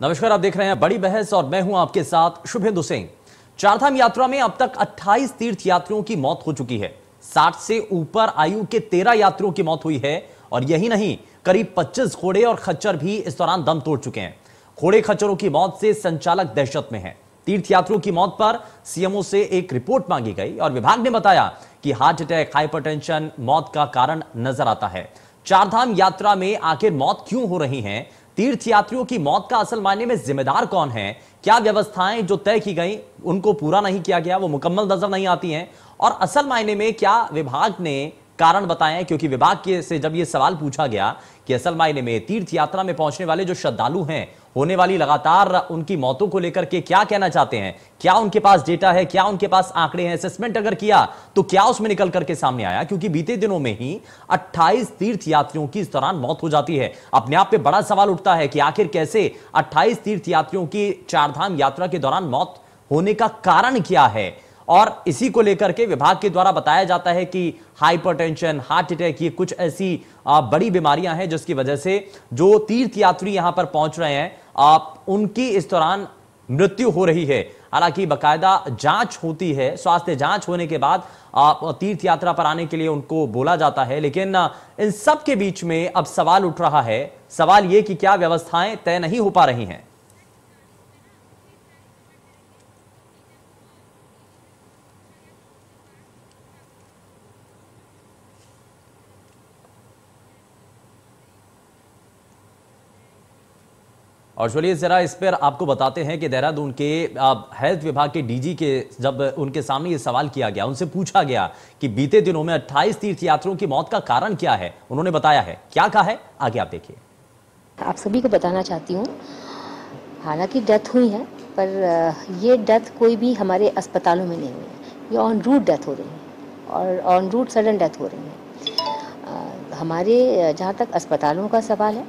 नमस्कार, आप देख रहे हैं बड़ी बहस और मैं हूं आपके साथ शुभेंदु सिंह। चारधाम यात्रा में अब तक 28 तीर्थ यात्रियों की मौत हो चुकी है। 60 से ऊपर आयु के 13 यात्रियों की मौत हुई है और यही नहीं, करीब 25 घोड़े और खच्चर भी इस दौरान दम तोड़ चुके हैं। घोड़े खच्चरों की मौत से संचालक दहशत में है। तीर्थयात्रियों की मौत पर सीएमओ से एक रिपोर्ट मांगी गई और विभाग ने बताया कि हार्ट अटैक, हाइपरटेंशन मौत का कारण नजर आता है। चारधाम यात्रा में आखिर मौत क्यों हो रही हैं? तीर्थयात्रियों की मौत का असल मायने में जिम्मेदार कौन है? क्या व्यवस्थाएं जो तय की गई उनको पूरा नहीं किया गया, वो मुकम्मल नजर नहीं आती हैं? और असल मायने में क्या विभाग ने कारण बताएं? क्योंकि विभाग के से जब यह सवाल पूछा गया कि असल मायने में तीर्थ यात्रा में पहुंचने वाले जो श्रद्धालु हैं, होने वाली लगातार उनकी मौतों को लेकर के क्या कहना चाहते हैं, क्या उनके पास डेटा है, क्या उनके पास आंकड़े हैं, असेसमेंट अगर किया तो क्या उसमें निकल करके सामने आया? क्योंकि बीते दिनों में ही 28 तीर्थ यात्रियों की इस दौरान मौत हो जाती है। अपने आप पे बड़ा सवाल उठता है कि आखिर कैसे 28 तीर्थ यात्रियों की चारधाम यात्रा के दौरान मौत होने का कारण क्या है? और इसी को लेकर के विभाग के द्वारा बताया जाता है कि हाइपरटेंशन, हार्ट अटैक, ये कुछ ऐसी बड़ी बीमारियां हैं जिसकी वजह से जो तीर्थ यात्री यहां पर पहुंच रहे हैं उनकी इस दौरान मृत्यु हो रही है। हालांकि बाकायदा जांच होती है, स्वास्थ्य जांच होने के बाद तीर्थ यात्रा पर आने के लिए उनको बोला जाता है। लेकिन इन सब के बीच में अब सवाल उठ रहा है, सवाल यह कि क्या व्यवस्थाएं तय नहीं हो पा रही हैं? और चलिए जरा इस पर आपको बताते हैं कि देहरादून के हेल्थ विभाग के डीजी के जब उनके सामने ये सवाल किया गया, उनसे पूछा गया कि बीते दिनों में 28 तीर्थयात्रियों की मौत का कारण क्या है, उन्होंने बताया है। क्या कहा है, आगे आप देखिए। आप सभी को बताना चाहती हूँ, हालांकि डेथ हुई है पर ये डेथ कोई भी हमारे अस्पतालों में नहीं हुई है। ये ऑन रूट डेथ हो रही है और ऑन रूट सडन डेथ हो रही है। हमारे जहाँ तक अस्पतालों का सवाल है,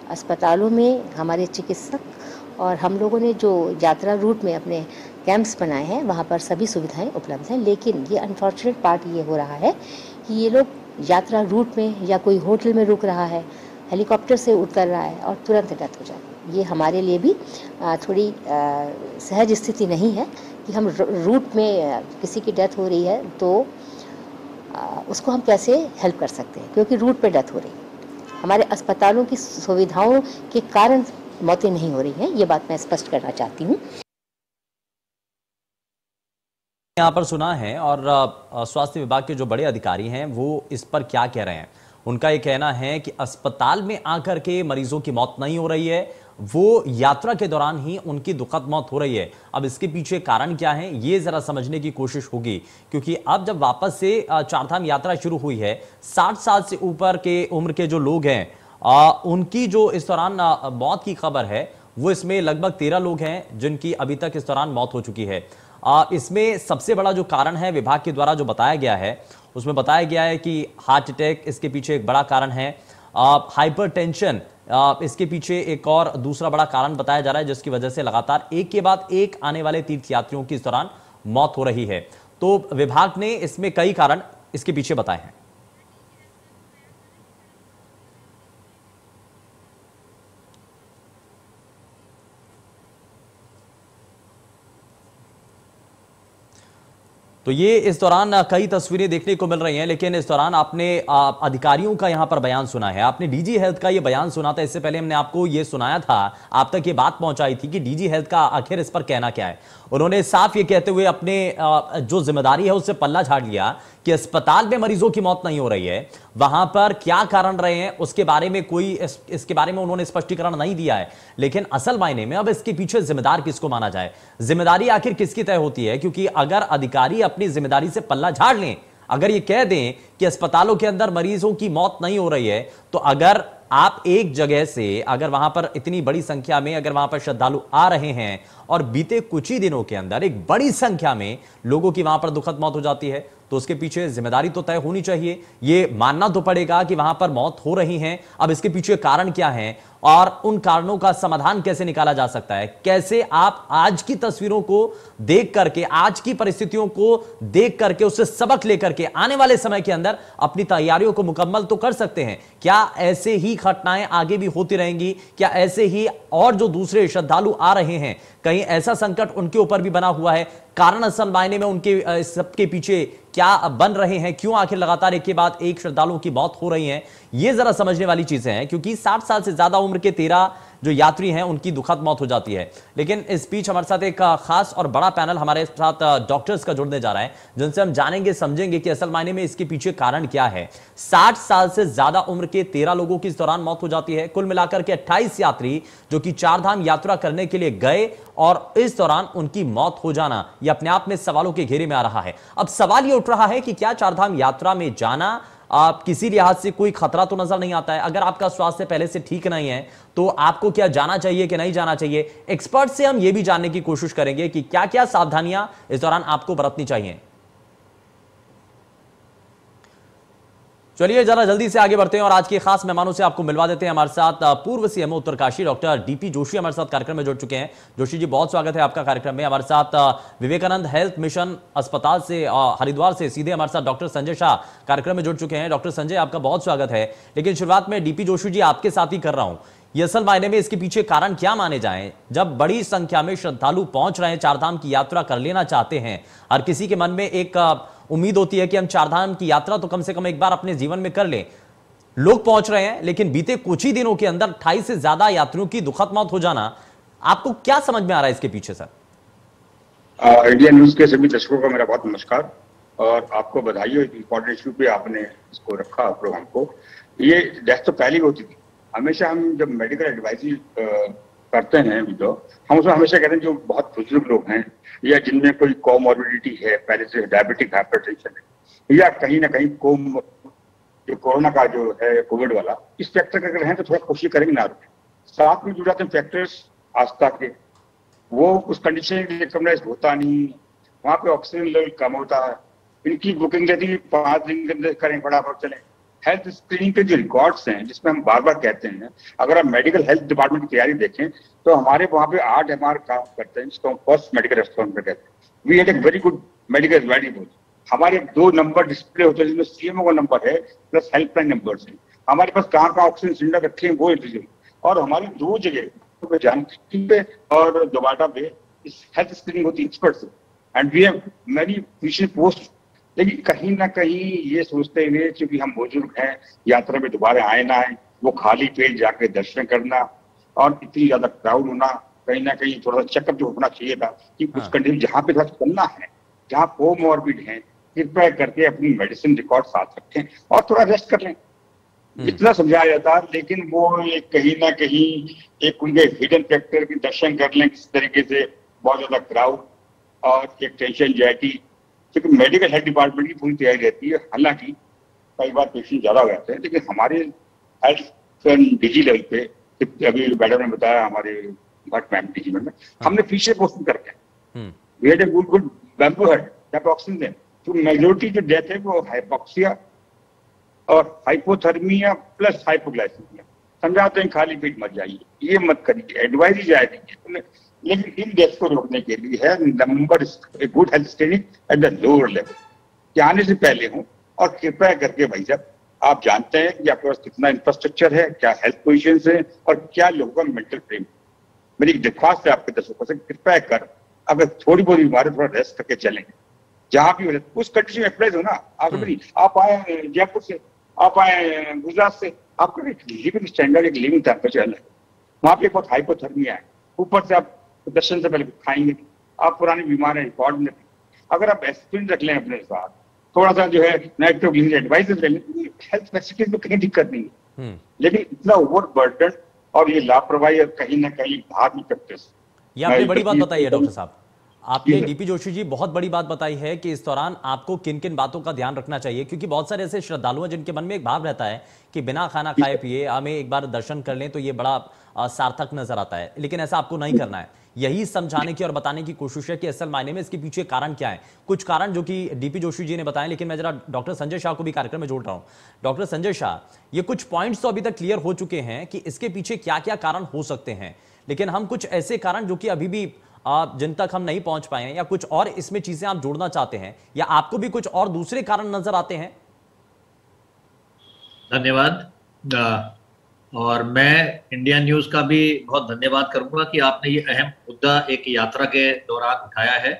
अस्पतालों में हमारे चिकित्सक और हम लोगों ने जो यात्रा रूट में अपने कैंप्स बनाए हैं वहाँ पर सभी सुविधाएं उपलब्ध हैं। लेकिन ये अनफॉर्चुनेट पार्ट ये हो रहा है कि ये लोग यात्रा रूट में या कोई होटल में रुक रहा है, हेलीकॉप्टर से उतर रहा है और तुरंत डेथ हो जाती है। ये हमारे लिए भी थोड़ी सहज स्थिति नहीं है कि हम रूट में किसी की डेथ हो रही है तो उसको हम कैसे हेल्प कर सकते हैं, क्योंकि रूट पे डेथ हो रही है। हमारे अस्पतालों की सुविधाओं के कारण मौतें नहीं हो रही हैं, ये बात मैं स्पष्ट करना चाहती हूँ। यहाँ पर सुना है और स्वास्थ्य विभाग के जो बड़े अधिकारी हैं वो इस पर क्या कह रहे हैं। उनका ये कहना है कि अस्पताल में आकर के मरीजों की मौत नहीं हो रही है, वो यात्रा के दौरान ही उनकी दुखद मौत हो रही है। अब इसके पीछे कारण क्या है, ये जरा समझने की कोशिश होगी, क्योंकि अब जब वापस से चारधाम यात्रा शुरू हुई है, 60 साल से ऊपर के उम्र के जो लोग हैं उनकी जो इस दौरान मौत की खबर है, वो इसमें लगभग 13 लोग हैं जिनकी अभी तक इस दौरान मौत हो चुकी है। इसमें सबसे बड़ा जो कारण है विभाग के द्वारा जो बताया गया है, उसमें बताया गया है कि हार्ट अटैक इसके पीछे एक बड़ा कारण है, हाइपरटेंशन इसके पीछे एक और दूसरा बड़ा कारण बताया जा रहा है, जिसकी वजह से लगातार एक के बाद एक आने वाले तीर्थयात्रियों की इस दौरान मौत हो रही है। तो विभाग ने इसमें कई कारण इसके पीछे बताए हैं। तो ये इस दौरान कई तस्वीरें देखने को मिल रही हैं, लेकिन इस दौरान आपने अधिकारियों का यहां पर बयान सुना है, आपने डीजी हेल्थ का ये बयान सुना था। इससे पहले हमने आपको ये सुनाया था, आप तक ये बात पहुंचाई थी कि डीजी हेल्थ का आखिर इस पर कहना क्या है। उन्होंने साफ ये कहते हुए अपने जो जिम्मेदारी है उससे पल्ला झाड़ लिया कि अस्पताल में मरीजों की मौत नहीं हो रही है, वहां पर क्या कारण रहे हैं उसके बारे में कोई इसके बारे में उन्होंने स्पष्टीकरण नहीं दिया है। लेकिन असल मायने में अब इसके पीछे जिम्मेदार किसको माना जाए, जिम्मेदारी आखिर किसकी तय होती है? क्योंकि अगर अधिकारी अपनी जिम्मेदारी से पल्ला झाड़ लें, अगर ये कह दें कि अस्पतालों के अंदर मरीजों की मौत नहीं हो रही है, तो अगर आप एक जगह से अगर वहां पर इतनी बड़ी संख्या में अगर वहां पर श्रद्धालु आ रहे हैं और बीते कुछ ही दिनों के अंदर एक बड़ी संख्या में लोगों की वहां पर दुखद मौत हो जाती है, तो उसके पीछे जिम्मेदारी तो तय होनी चाहिए। ये मानना तो पड़ेगा कि वहां पर मौत हो रही है। अब इसके पीछे कारण क्या है और उन कारणों का समाधान कैसे निकाला जा सकता है, कैसे आप आज की तस्वीरों को देख करके, आज की परिस्थितियों को देख करके उससे सबक लेकर के आने वाले समय के अंदर अपनी तैयारियों को मुकम्मल तो कर सकते हैं। क्या ऐसे ही घटनाएं आगे भी होती रहेंगी? क्या ऐसे ही और जो दूसरे श्रद्धालु आ रहे हैं, कहीं ऐसा संकट उनके ऊपर भी बना हुआ है? कारण असल मायने में उनके सबके पीछे क्या बन रहे हैं? क्यों आखिर लगातार एक के बाद एक श्रद्धालुओं की मौत हो रही है? ये जरा समझने वाली चीजें हैं, क्योंकि 60 साल से ज्यादा उम्र के 13 जो यात्री हैं उनकी दुखद मौत हो जाती है। लेकिन इस बीच हमारे साथ एक खास और बड़ा पैनल हमारे साथ डॉक्टर्स का जुड़ने जा रहा है, जिनसे हम जानेंगे, समझेंगे कि असल मायने में इसके पीछे कारण क्या है। 60 साल से ज्यादा उम्र के 13 लोगों की इस दौरान मौत हो जाती है। कुल मिलाकर के 28 यात्री जो कि चारधाम यात्रा करने के लिए गए और इस दौरान उनकी मौत हो जाना, यह अपने आप में सवालों के घेरे में आ रहा है। अब सवाल यह उठ रहा है कि क्या चारधाम यात्रा में जाना आप किसी लिहाज से कोई खतरा तो नजर नहीं आता है? अगर आपका स्वास्थ्य पहले से ठीक नहीं है तो आपको क्या जाना चाहिए कि नहीं जाना चाहिए? एक्सपर्ट से हम यह भी जानने की कोशिश करेंगे कि क्या क्या सावधानियां इस दौरान आपको बरतनी चाहिए। चलिए जरा जल्दी से आगे बढ़ते हैं और आज के खास मेहमानों से आपको मिलवा देते हैं। हमारे साथ पूर्व CMO Uttarkashi doctor DP Joshi हमारे साथ कार्यक्रम में जुड़ चुके हैं। जोशी जी, बहुत स्वागत है आपका कार्यक्रम में। हमारे साथ विवेकानंद हेल्थ मिशन अस्पताल से हरिद्वार से सीधे हमारे साथ डॉक्टर संजय शाह कार्यक्रम में जुड़ चुके हैं। डॉक्टर संजय, आपका बहुत स्वागत है। लेकिन शुरुआत में डीपी जोशी जी आपके साथ ही कर रहा हूं, ये असल मायने में इसके पीछे कारण क्या माने जाएं? जब बड़ी संख्या में श्रद्धालु पहुंच रहे हैं, चारधाम की यात्रा कर लेना चाहते हैं, हर किसी के मन में एक उम्मीद होती है कि हम चारधाम की यात्रा तो कम से कम एक बार अपने जीवन में कर लें। लोग पहुंच रहे हैं, लेकिन बीते कुछ ही दिनों के अंदर 28 से ज्यादा यात्रियों की दुखद मौत हो जाना, आपको क्या समझ में आ रहा है इसके पीछे सर? इंडिया न्यूज के सभी दर्शकों का मेरा बहुत नमस्कार और आपको बधाई हो, इंपॉर्टेंट इशू पे आपने इसको रखा प्रोग्राम को। ये डेथ तो पहले होती थी। हमेशा हम जब मेडिकल एडवाइजरी करते हैं तो हम उसमें हमेशा कहते हैं जो बहुत बुजुर्ग लोग हैं या जिनमें कोई कोमॉर्बिडिटी है, पहले से डायबिटिक हाइपरटेंशन है, या कहीं ना कहीं जो कोरोना का जो है कोविड वाला, इस फैक्टर का अगर हैं तो थोड़ा कोशिश करेंगे ना रुके। साथ में जुड़ जाते हैं फैक्टर्स आस्था के, वो उस कंडीशन रिकॉग्नाइज होता नहीं, वहां पे ऑक्सीजन लेवल कम होता है, इनकी बुकिंग रहती है 5 दिन के अंदर करें, फटाफट चलें। हेल्थ स्क्रीनिंग के जो रिकॉर्ड्स हैं, जिसमें हम बार बार कहते हैं, अगर आप मेडिकल हेल्थ डिपार्टमेंट की तैयारी देखें तो हमारे वहां पे 8 MR काम करते हैं, जिसको हम फर्स्ट मेडिकल रेस्पॉन्स कहते हैं। We had a very good medical advisory. हमारे 2 नंबर डिस्प्ले होते हैं, जिसमें सीएमओ का नंबर है प्लस हेल्पलाइन नंबर है। हमारे पास कहाँ कहाँ ऑक्सीजन सिलेंडर रखे हैं वो इंतजाम, और हमारी 2 जगह जानकी पे और दोबाटा पे हेल्थ स्क्रीनिंग होती है एक्सपर्ट से, and we have many official post. लेकिन कहीं ना कहीं ये सोचते हुए, क्योंकि हम बुजुर्ग हैं, यात्रा में दोबारा आए ना आए, वो खाली पेट जाके दर्शन करना और इतनी ज्यादा क्राउड होना, कहीं ना कहीं थोड़ा सा चेकअप जो होना चाहिए था कि कुछ कंडीशन जहाँ पे थोड़ा चलना है, जहाँ कोमॉर्बिड है, कृपया करके अपनी मेडिसिन रिकॉर्ड साथ रखें और थोड़ा रेस्ट कर लें। इतना समझाया जाता, लेकिन वो कहीं ना कहीं एक उनके हिडन फैक्टर की दर्शन कर लें किस तरीके से, बहुत ज्यादा क्राउड और एक टेंशन जाएगी, क्योंकि मेडिकल हेल्थ डिपार्टमेंट की पूरी तैयारी रहती है। हालांकि कई बार पेशेंट ज्यादा हो जाते हैं, लेकिन हमारे हेल्थ डीजी लेवल पे, अभी मैडम ने बताया हमारे भट्ट मैम डीजी में, हमने फीचर पोस्टिंग करके we had a good bamboo head जब ऑक्सीजन दें, तो मेजोरिटी जो डेथ है वो हाइपोक्सिया और हाइपोथर्मिया प्लस हाइपोग्लाइसीमिया। समझाते हैं खाली पेट मत जाइए, ये मत करिए, एडवाइजरी जाए दीजिए। लेकिन इन डेथ को रोकने के लिए है number good health screening at the lower level, कि आने से पहले हो। और कृपया करके भाई साहब, आप जानते हैं कि आपके पास कितना इंफ्रास्ट्रक्चर है, क्या हेल्थ पोजिशन है और क्या लोगों का मेंटल फ्रेम। मेरी दरख्वास्त है आपके दर्शकों से, कृपया कर अगर थोड़ी बहुत बीमारी थोड़ा रेस्ट करके चलें, जहां भी उस कंडीशन में अप्लाई हो ना। आप आए जयपुर से, आप आए गुजरात से, आपका एक लिविंग स्टैंडर्ड, एक लिविंग टेम्परेचर है, वहां पे बहुत हाइपोथर्मिया है, ऊपर से आप दर्शन से पहले खाएंगे, आप पुरानी बीमार है रिकॉर्ड में, अगर आप एस्पिरिन रख लें अपने साथ, थोड़ा सा जो है नाइट्रोग्लिसरीन एडवाइस ले लें, हेल्थ फैसिलिटीज में कहीं दिक्कत नहीं है। लेकिन इतना ओवर बर्डन और ये लापरवाही और कहीं ना कहीं धार्मिक प्रैक्टिस। ये आपने बड़ी बात बताई है डॉक्टर साहब। आपने डीपी जोशी जी बहुत बड़ी बात बताई है कि इस दौरान आपको किन किन बातों का ध्यान रखना चाहिए, क्योंकि बहुत सारे ऐसे श्रद्धालु हैं जिनके मन में एक भाव रहता है कि बिना खाना खाए पिए हमें एक बार दर्शन कर लें तो ये बड़ा सार्थक नजर आता है, लेकिन ऐसा आपको नहीं करना है। यही समझाने की और बताने की कोशिश है कि असल मायने में इसके पीछे कारण क्या है। कुछ कारण जो कि डीपी जोशी जी ने बताए, लेकिन मैं जरा डॉक्टर संजय शाह को भी कार्यक्रम में जोड़ रहा हूं। डॉक्टर संजय शाह, ये कुछ पॉइंट्स तो अभी तक क्लियर हो चुके हैं कि इसके पीछे क्या क्या कारण हो सकते हैं, लेकिन हम कुछ ऐसे कारण जो कि अभी भी जिन तक हम नहीं पहुंच पाए हैं, या कुछ और इसमें चीजें आप जोड़ना चाहते हैं, या आपको भी कुछ और दूसरे कारण नजर आते हैं? धन्यवाद। और मैं इंडिया न्यूज का भी बहुत धन्यवाद करूंगा कि आपने ये अहम मुद्दा एक यात्रा के दौरान उठाया है।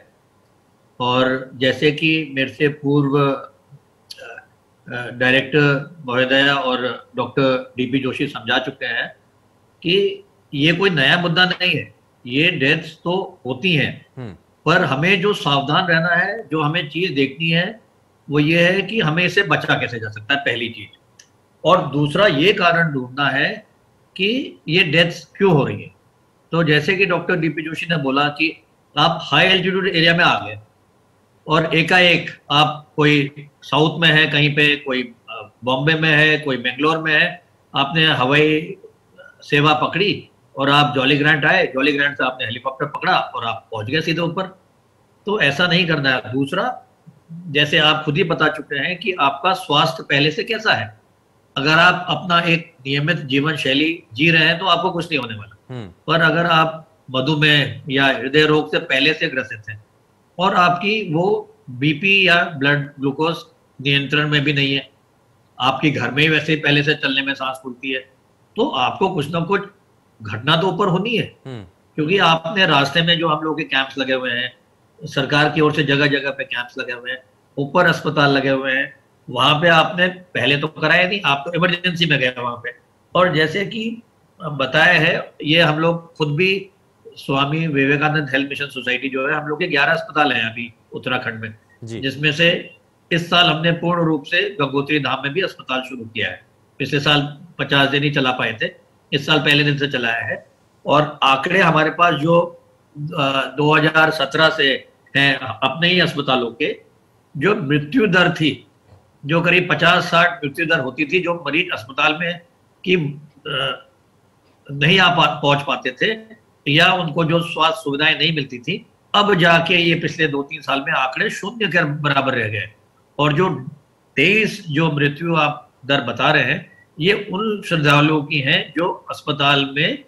और जैसे कि मेरे से पूर्व डायरेक्टर महोदया और डॉक्टर डीपी जोशी समझा चुके हैं कि ये कोई नया मुद्दा नहीं है, ये डेथ्स तो होती हैं, पर हमें जो सावधान रहना है, जो हमें चीज देखनी है वो ये है कि हमें इसे बचा कैसे जा सकता है, पहली चीज। और दूसरा ये कारण ढूंढना है कि ये डेथ्स क्यों हो रही है। तो जैसे कि डॉक्टर डीपी जोशी ने बोला कि आप हाई एल्टीट्यूड एरिया में आ गए और एकाएक आप कोई साउथ में है कहीं पे, कोई बॉम्बे में है, कोई बेंगलोर में है, आपने हवाई सेवा पकड़ी और आप जॉली ग्रांट आए, जॉली ग्रांट से आपने हेलीकॉप्टर पकड़ा और आप पहुंच गए सीधे ऊपर। तो ऐसा नहीं करना है। दूसरा, जैसे आप खुद ही बता चुके हैं कि आपका स्वास्थ्य पहले से कैसा है। अगर आप अपना एक नियमित जीवन शैली जी रहे हैं तो आपको कुछ नहीं होने वाला, पर अगर आप मधुमेह या हृदय रोग से पहले से ग्रसित हैं और आपकी वो बीपी या ब्लड ग्लूकोज नियंत्रण में भी नहीं है, आपकी घर में ही वैसे ही पहले से चलने में सांस फूलती है, तो आपको कुछ ना कुछ घटना तो ऊपर होनी है। क्योंकि आपने रास्ते में जो हम लोग के कैंप्स लगे हुए हैं, सरकार की ओर से जगह जगह पे कैंप्स लगे हुए हैं, ऊपर अस्पताल लगे हुए हैं, वहां पे आपने पहले तो कराया नहीं, आप तो इमरजेंसी में गए वहां पे। और जैसे कि बताया है, ये हम लोग खुद भी Swami Vivekananda health mission society जो है, हम लोग के 11 अस्पताल हैं अभी उत्तराखंड में, जिसमें से इस साल हमने पूर्ण रूप से गंगोत्री धाम में भी अस्पताल शुरू किया है। पिछले साल 50 दिन ही चला पाए थे, इस साल पहले दिन से चलाया है। और आंकड़े हमारे पास जो 2017 से हैं अपने ही अस्पतालों के, जो मृत्यु दर थी, जो करीब 50-60 मृत्यु दर होती थी, जो मरीज अस्पताल में की नहीं पहुंच पाते थे या उनको जो स्वास्थ्य सुविधाएं नहीं मिलती थी, अब जाके ये पिछले 2-3 साल में आंकड़े शून्य के बराबर रह गए। और जो 23 जो मृत्यु आप दर बता रहे हैं, ये उन श्रद्धालुओं की हैं जो अस्पताल में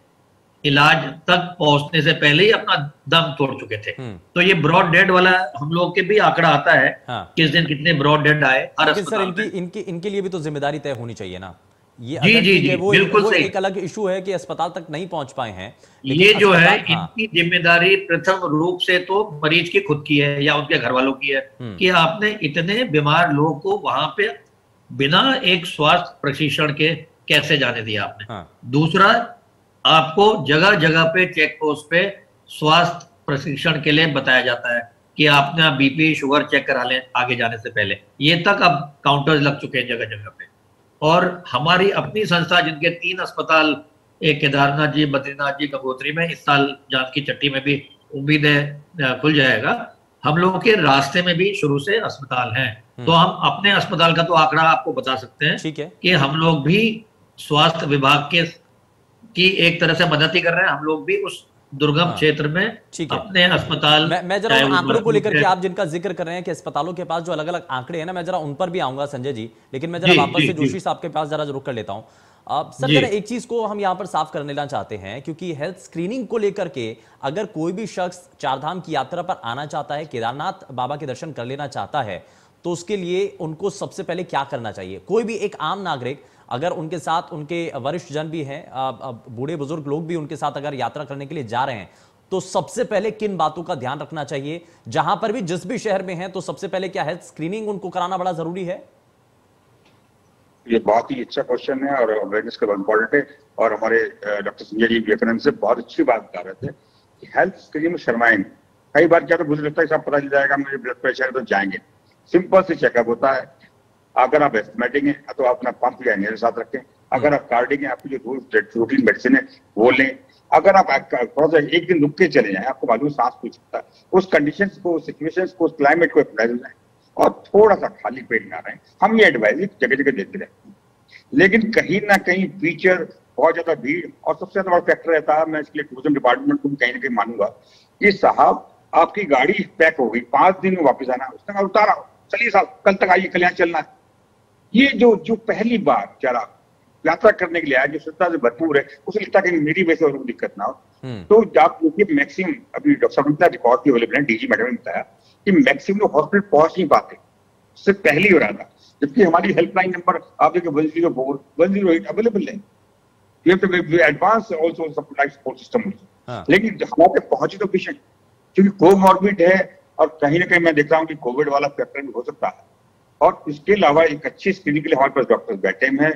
इलाज तक पहुंचने से पहले ही अपना दम तोड़ चुके थे। तो ये ब्रॉड डेड वाला हम लोग के भी आंकड़ा आता है, किस दिन कितने ब्रॉड डेड आए हर अस्पताल में। इनके लिए भी तो जिम्मेदारी तय होनी चाहिए ना। ये जी वो बिल्कुल सही। एक अलग इशू है कि अस्पताल तक नहीं पहुंच पाए हैं, ये जो है इनकी जिम्मेदारी प्रथम रूप से तो मरीज की खुद की है या उनके घर वालों की है कि आपने इतने बीमार लोगों को वहां पे बिना एक स्वास्थ्य प्रशिक्षण के कैसे जाने दिया आपने। दूसरा, आपको जगह जगह पे चेक पोस्ट पे स्वास्थ्य प्रशिक्षण के लिए बताया जाता है कि आपने बीपी शुगर चेक करा लें आगे जाने से पहले। ये तक अब काउंटर्स लग चुके हैं जगह जगह पे। और हमारी अपनी संस्था, जिनके 3 अस्पताल, एक केदारनाथ जी, बद्रीनाथ जी, गंगोत्री में, इस साल जानकी चट्टी में भी उम्मीद है खुल जाएगा। हम लोगों के रास्ते में भी शुरू से अस्पताल हैं, तो हम अपने अस्पताल का तो आंकड़ा आपको बता सकते हैं। ठीक है कि हम लोग भी स्वास्थ्य विभाग की एक तरह से मदद ही कर रहे हैं। हम लोग भी उस दुर्गम क्षेत्र में अपने अस्पताल, मैं जरा आंकड़ों को लेकर के आप जिनका जिक्र कर रहे हैं कि अस्पतालों के पास जो अलग अलग आंकड़े हैं ना, मैं जरा उन पर भी आऊंगा संजय जी, लेकिन मैं जरा वापस से जोशी साहब के पास जरा रुक कर लेता हूं। सर, जरा एक चीज को हम यहां पर साफ कर लेना चाहते हैं, क्योंकि हेल्थ स्क्रीनिंग को लेकर के अगर कोई भी शख्स चारधाम की यात्रा पर आना चाहता है, केदारनाथ बाबा के दर्शन कर लेना चाहता है, तो उसके लिए उनको सबसे पहले क्या करना चाहिए? कोई भी एक आम नागरिक, अगर उनके साथ उनके वरिष्ठ जन भी हैं, बूढ़े बुजुर्ग लोग भी उनके साथ अगर यात्रा करने के लिए जा रहे हैं, तो सबसे पहले किन बातों का ध्यान रखना चाहिए? जहां पर भी, जिस भी शहर में हैं, तो सबसे पहले क्या हेल्थ स्क्रीनिंग उनको कराना बड़ा जरूरी है? ये बहुत ही अच्छा क्वेश्चन है और अवेयरनेस का बहुत इंपॉर्टेंट है। और हमारे डॉक्टर संजय जी विवेकानंद से बहुत अच्छी बात बता रहे थे कि हेल्थ स्क्रीनिंग में शर्माएंगे। कई बार क्या तो मुझे लगता है सब पता चल जाएगा, मुझे ब्लड प्रेशर है तो जाएंगे। सिंपल से चेकअप होता है। अगर आप एस्थमेटिक हैं तो आप अपना पंप या इनहेलर साथ रखें। अगर आप कार्डिक हैं, आपकी जो रूटीन मेडिसिन है वो लें। अगर आप थोड़ा सा एक दिन रुक के चले जाए, आपको मालूम सांस फूल सकता है, उस कंडीशंस को, सिचुएशंस को, उस क्लाइमेट को अप्लाई जाए और थोड़ा सा खाली पेट ना रहे। हम ये एडवाइजरी जगह जगह देते रहते हैं, लेकिन कहीं ना कहीं फीचर बहुत ज्यादा भीड़ और सबसे ज्यादा बड़ा फैक्टर रहता है। मैं इसके लिए टूरिज्म डिपार्टमेंट को कहीं ना कहीं मानूंगा कि साहब आपकी गाड़ी पैक हो गई, 5 दिन में वापस आना, उसने उतारा, चलिए साहब कल तक आइए, कल यहाँ चलना है। ये जो पहली बार जरा यात्रा करने के लिए आया, जो श्रद्धा से भरपूर है, उसे लगता है कि मेरी वजह से और दिक्कत ना हो। तो आप देखिए मैक्सिमम, अभी डॉक्टर साहब ने रिकॉर्ड की अवेलेबल है, डीजी मैडम ने बताया कि मैक्सिमम लोग हॉस्पिटल पहुंच नहीं पाते, उससे पहले ही हो रहा था। जबकि हमारी हेल्पलाइन नंबर आप देखिए 104 108 अवेलेबल है। एडवांस ऑल्सो सपोर्ट सिस्टम, लेकिन हमारे पहुंचे तो पेशेंट, क्योंकि कोमॉर्बिड है और कहीं ना कहीं मैं देख रहा हूँ कि कोविड वाला फैक्टर भी हो सकता है। और इसके अलावा एक अच्छी स्क्रीनिंग के लिए हमारे पास डॉक्टर बैठे हैं,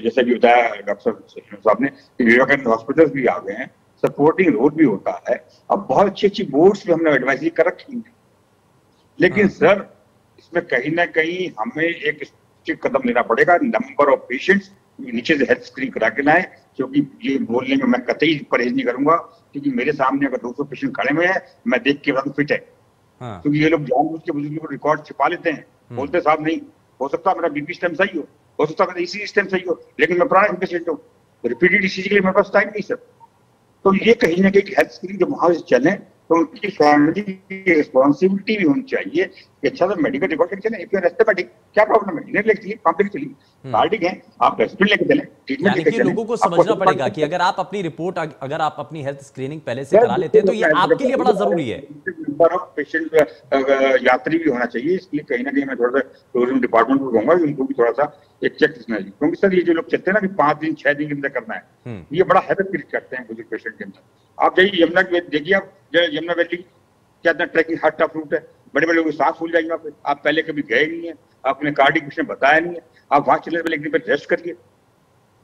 जैसे भी बताया डॉक्टर साहब ने, विवेकानंद हॉस्पिटल भी आ गए हैं, सपोर्टिंग रोड भी होता है, अब बहुत अच्छी अच्छी बोर्ड्स भी हमने एडवाइजरी कर रखी है। लेकिन सर इसमें कहीं ना कहीं हमें एक कदम लेना पड़ेगा, नंबर ऑफ पेशेंट्स नीचे से हेल्थ स्क्रीन करा के लाए, क्योंकि ये बोलने में मैं कतई परहेज नहीं करूंगा, क्योंकि मेरे सामने अगर 200 पेशेंट खड़े हुए हैं, मैं देख के बता फिट है। क्योंकि ये लोग जानबूझ के बुजुर्गों को रिकॉर्ड छिपा लेते हैं, बोलते साहब नहीं हो सकता मेरा बीपी स्टेम सही हो सकता मेरा ईसीजी स्टेम सही हो, लेकिन मैं पुराना पेशेंट हूँ, रिपीटेड ईसीजी के लिए मेरे पास टाइम नहीं सर। तो ये कहीं ना कहीं हेल्थ स्क्रीन जब वहां से चले तो उनकी फैमिली की रिस्पॉन्सिबिलिटी भी होनी चाहिए कि अच्छा सर मेडिकल रिकॉर्ड लेके चले, इफ यू आर एस्थेटिक क्या प्रॉब्लम है, इन्हें लेके चलिए, पांप लेके चलिए, कार्डिक है आप रेस्पिरेटर लेके चले, ट्रीटमेंट लेके चले। लोगों को समझना पड़ेगा कि अगर आप अपनी रिपोर्ट, अगर आप अपनी हेल्थ स्क्रीनिंग पहले से करा लेते हैं तो ये आपके लिए बड़ा जरूरी है। नंबर ऑफ पेशेंट यात्री भी होना चाहिए, इसलिए कहीं ना कहीं मैं थोड़ा सा टूरिज्म डिपार्टमेंट को कहूंगा कि उनको भी थोड़ा सा एक चेक करना चाहिए, क्योंकि सर ये जो लोग चलते हैं ना कि 5 दिन 6 दिन के अंदर करना है, ये बड़ा हैबिट क्रिएट करते हैं बुजुर्ग पेशेंट के अंदर। आप जाइए यमुना देखिए, आप यमुना वैली क्या ट्रैकिंग हार्ड टफ रूट है, बड़े बड़े लोग सांस फूल जाएंगे वहाँ पे, आप पहले कभी गए नहीं है, आपने कार्डिक कुछ ने बताया नहीं है, आप वहां चलने वाले एक दिन पर रेस्ट करिए।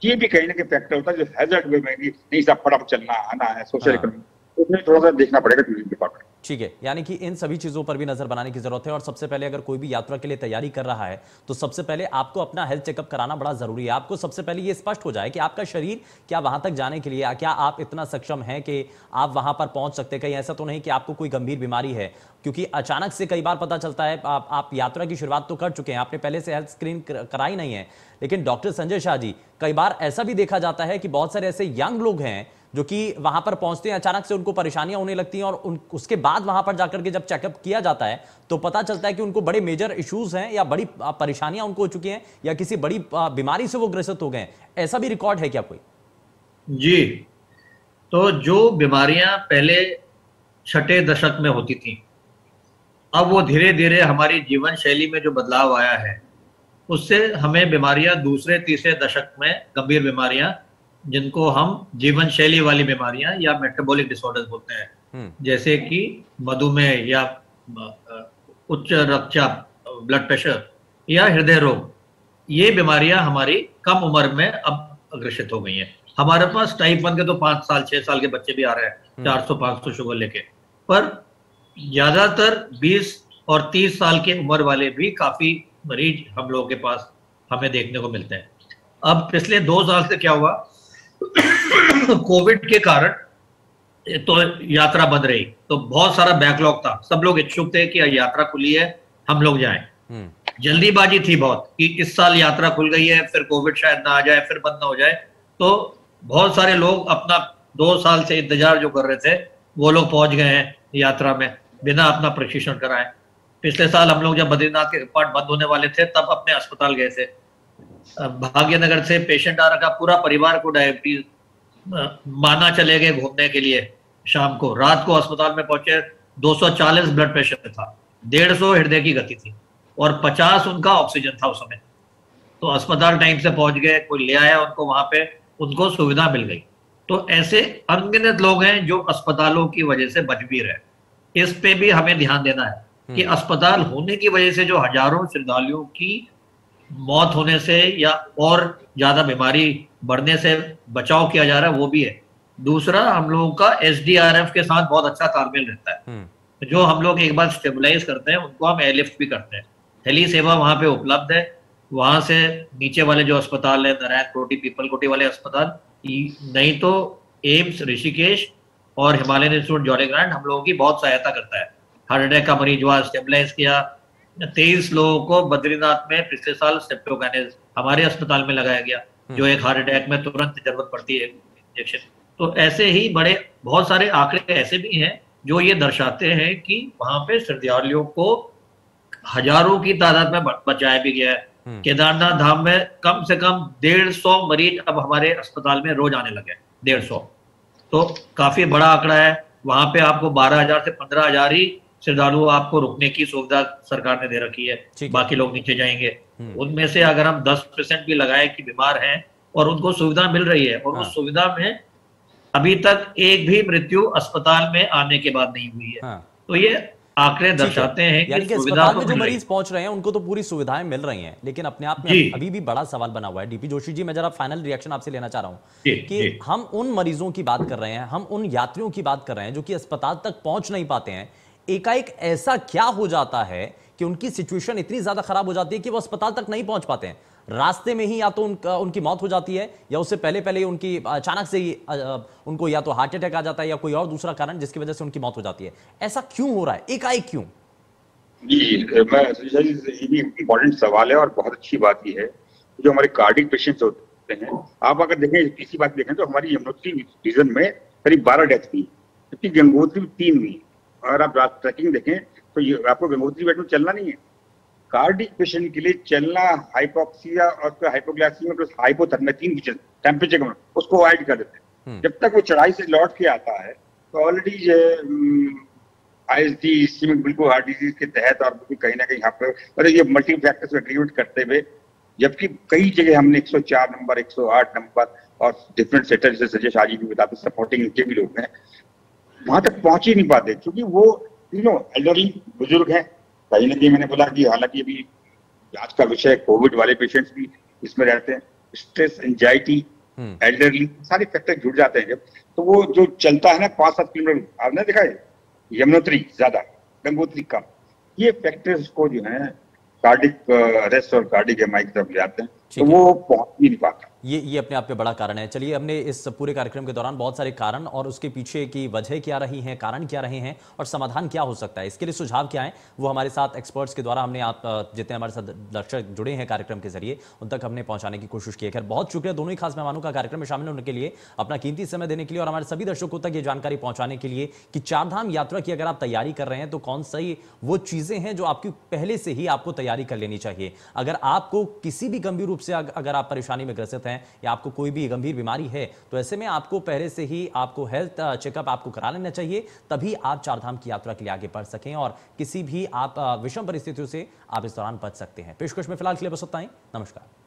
ये भी कहीं ना कहीं फैक्टर होता है जो हैजर्ड वे में नहीं साहब फटाफट चलना आना है, सोशल इकोनॉमी, उसमें थोड़ा सा देखना पड़ेगा टूरिज्म डिपार्टमेंट। ठीक है, यानी कि इन सभी चीजों पर भी नजर बनाने की जरूरत है। और सबसे पहले अगर कोई भी यात्रा के लिए तैयारी कर रहा है तो सबसे पहले आपको अपना हेल्थ चेकअप कराना बड़ा जरूरी है। आपको सबसे पहले ये स्पष्ट हो जाए कि आपका शरीर क्या वहां तक जाने के लिए, क्या आप इतना सक्षम हैं कि आप वहां पर पहुंच सकते हैं। कहीं ऐसा तो नहीं कि आपको कोई गंभीर बीमारी है, क्योंकि अचानक से कई बार पता चलता है। आप यात्रा की शुरुआत तो कर चुके हैं, आपने पहले से हेल्थ स्क्रीन कराई नहीं है, लेकिन डॉक्टर संजय शाह जी, कई बार ऐसा भी देखा जाता है कि बहुत सारे ऐसे यंग लोग हैं जो कि वहां पर पहुंचते हैं, अचानक से उनको परेशानियां होने लगती हैं और उसके बाद वहां पर जाकर के जब चेकअप किया जाता है तो पता चलता है कि उनको बड़े मेजर इश्यूज हैं या बड़ी परेशानियां उनको हो चुकी हैं या किसी बड़ी बीमारी से वो ग्रसित हो गए हैं। ऐसा भी रिकॉर्ड है क्या कोई? जी, तो जो बीमारियां पहले 6 दशक में होती थी, अब वो धीरे धीरे हमारी जीवन शैली में जो बदलाव आया है उससे हमें बीमारियां दूसरे तीसरे दशक में, गंभीर बीमारियां जिनको हम जीवन शैली वाली बीमारियां या मेटाबॉलिक डिसऑर्डर्स बोलते हैं, जैसे कि मधुमेह या उच्च रक्तचाप, ब्लड प्रेशर या हृदय रोग, ये बीमारियां हमारी कम उम्र में अब अग्रसित हो गई हैं। हमारे पास टाइप 1 के तो 5 साल 6 साल के बच्चे भी आ रहे हैं 400-500 शुगर लेके, पर ज्यादातर 20 और 30 साल के उम्र वाले भी काफी मरीज हम लोगों के पास हमें देखने को मिलते हैं। अब पिछले 2 साल से क्या हुआ, कोविड के कारण तो यात्रा बंद रही, तो बहुत सारा बैकलॉग था, सब लोग इच्छुक थे कि यात्रा खुली है हम लोग जाएं। जल्दीबाजी थी बहुत कि इस साल यात्रा खुल गई है, फिर कोविड शायद ना आ जाए, फिर बंद ना हो जाए, तो बहुत सारे लोग अपना 2 साल से इंतजार जो कर रहे थे वो लोग पहुंच गए हैं यात्रा में बिना अपना प्रशिक्षण कराए। पिछले साल हम लोग जब बद्रीनाथ के कपाट बंद होने वाले थे तब अपने अस्पताल गए थे, भाग्यनगर से पेशेंट आ रखा, पूरा परिवार को डायबिटीज, माना चले गए घूमने के लिए, शाम को रात को अस्पताल में पहुंचे, 240 ब्लड प्रेशर था, 150 हृदय की गति थी और 50 उनका ऑक्सीजन था उस समय। तो अस्पताल टाइम से पहुंच गए, कोई ले आया उनको, वहां पे उनको सुविधा मिल गई। तो ऐसे अनगिनत लोग हैं जो अस्पतालों की वजह से बच भी रहे। इस पे भी हमें ध्यान देना है कि अस्पताल होने की वजह से जो हजारों श्रद्धालुओं की मौत होने से या और ज्यादा बीमारी बढ़ने से बचाव किया जा रहा है वो भी है। दूसरा, हम लोगों का SDRF के साथ बहुत अच्छा तालमेल रहता है। जो हम लोग एक बार स्टेबलाइज करते हैं उनको हम एयरलिफ्ट भी करते हैं, हेली सेवा वहां पे उपलब्ध है। वहां से नीचे वाले जो अस्पताल है, नारायण कोटी, पीपल कोटी वाले अस्पताल, नहीं तो एम्स ऋषिकेश और हिमालयन इंस्टीट्यूट जॉलीग्रांट हम लोगों की बहुत सहायता करता है। हार्ट अटैक का मरीज हुआ, स्टेबलाइज किया, 23 लोगों को बद्रीनाथ में पिछले साल स्टेप्टोकाइनेज हमारे अस्पताल में लगाया गया, जो एक हार्ट अटैक में तुरंत जरूरत पड़ती है इंजेक्शन। तो ऐसे ही बड़े बहुत सारे आंकड़े ऐसे भी हैं जो ये दर्शाते हैं कि वहां पे श्रद्धालुओं को हजारों की तादाद में बचाया भी गया है। केदारनाथ धाम में कम से कम 150 मरीज अब हमारे अस्पताल में रोज आने लगे, 150। तो काफी बड़ा आंकड़ा है। वहां पे आपको 12,000 से 15,000 ही श्रद्धालु आपको रुकने की सुविधा सरकार ने दे रखी है, बाकी लोग नीचे जाएंगे। उनमें से अगर हम 10% भी लगाए कि बीमार हैं और उनको सुविधा मिल रही है, और उस सुविधा में अभी तक एक भी मृत्यु अस्पताल में आने के बाद नहीं हुई है। तो ये आंकड़े दर्शाते हैं कि अस्पताल में जो मरीज पहुंच रहे हैं उनको तो पूरी सुविधाएं मिल रही हैं, लेकिन अपने आप में अभी भी बड़ा सवाल बना हुआ है। डीपी जोशी जी, मैं जरा फाइनल रिएक्शन आपसे लेना चाह रहा हूं कि हम उन मरीजों की बात कर रहे हैं, हम उन यात्रियों की बात कर रहे हैं जो कि अस्पताल तक पहुंच नहीं पाते हैं। एकाएक ऐसा क्या हो जाता है कि उनकी सिचुएशन इतनी ज्यादा खराब हो जाती है कि वो अस्पताल तक नहीं पहुंच पाते हैं? रास्ते में ही या तो उनकी मौत हो जाती है, या उससे पहले पहले उनकी अचानक से ही उनको या तो हार्ट अटैक आ जाता है, या कोई और दूसरा कारण जिसकी वजह से उनकी मौत हो जाती है। ऐसा क्यों हो रहा है, एकाएक क्यों? जी, ये भी इम्पोर्टेंट सवाल है और बहुत अच्छी बात ये है जो हमारे कार्डिक पेशेंट्स होते हैं। आप अगर देखें, इसी बात देखें तो हमारी यमुनोत्री रीजन में करीब 12 डेथ हुई, जबकि गंगोत्री में 3 हुई। अगर आप ट्रैकिंग देखें तो आपको गंगोत्री बेड में चलना नहीं है। कार्डिक पेशेंट के लिए चलना, हाइपोक्सिया और हाइपोग्लाइसीमिया प्लस हाइपोथर्मिया, 3 टेम्परेचर कम, उसको अवॉइड कर देते हैं। जब तक वो चढ़ाई से लौट के आता है तो ऑलरेडी ISD इस्केमिक बिल्कुल हार्ट डिजीज के तहत और कहीं ना कहीं यहाँ पर ये मल्टी फैक्टर्स कंट्रीब्यूट करते हुए, जबकि कई जगह हमने 104 नंबर, 108 नंबर और डिफरेंट सेक्टर जैसे संजय शाह जी भी बताते, सपोर्टिंग इनके भी लोग हैं, वहां तक पहुंच ही नहीं पाते क्योंकि वो एल्डरली बुजुर्ग हैं। कहीं ना कहीं मैंने बोला कि हालांकि अभी आज का विषय कोविड वाले पेशेंट्स भी इसमें रहते हैं, स्ट्रेस, एंजाइटी, एल्डरली, सारे फैक्टर जुड़ जाते हैं जब, तो वो जो चलता है ना 5-7 किलोमीटर, आपने देखा है यमुनोत्री ज्यादा, गंगोत्री कम, ये फैक्टर्स को जो है कार्डिक अरेस्ट और कार्डिक एमआई की तरफ ले आते हैं, तो वो पहुंच ही नहीं पाता। ये अपने आप में बड़ा कारण है। चलिए, हमने इस पूरे कार्यक्रम के दौरान बहुत सारे कारण और उसके पीछे की वजह क्या रही हैं, कारण क्या रहे हैं और समाधान क्या हो सकता है, इसके लिए सुझाव क्या है, वो हमारे साथ एक्सपर्ट्स के द्वारा हमने आप जितने हमारे साथ दर्शक जुड़े हैं कार्यक्रम के जरिए उन तक हमने पहुंचाने की कोशिश की है। खैर, बहुत शुक्रिया दोनों ही खास मेहमानों का कार्यक्रम में शामिल होने के लिए, अपना कीमती समय देने के लिए और हमारे सभी दर्शकों तक ये जानकारी पहुंचाने के लिए कि चारधाम यात्रा की अगर आप तैयारी कर रहे हैं तो कौन सी वो चीजें हैं जो आपकी पहले से ही आपको तैयारी कर लेनी चाहिए। अगर आपको किसी भी गंभीर रूप से अगर आप परेशानी में ग्रसित हैं या आपको कोई भी गंभीर बीमारी है, तो ऐसे में आपको पहले से ही आपको हेल्थ चेकअप आपको करा लेना चाहिए, तभी आप चारधाम की यात्रा के लिए आगे बढ़ सकें और किसी भी आप विषम परिस्थितियों से आप इस दौरान बच सकते हैं। पेशकश में फिलहाल के लिए बस इतना ही। नमस्कार।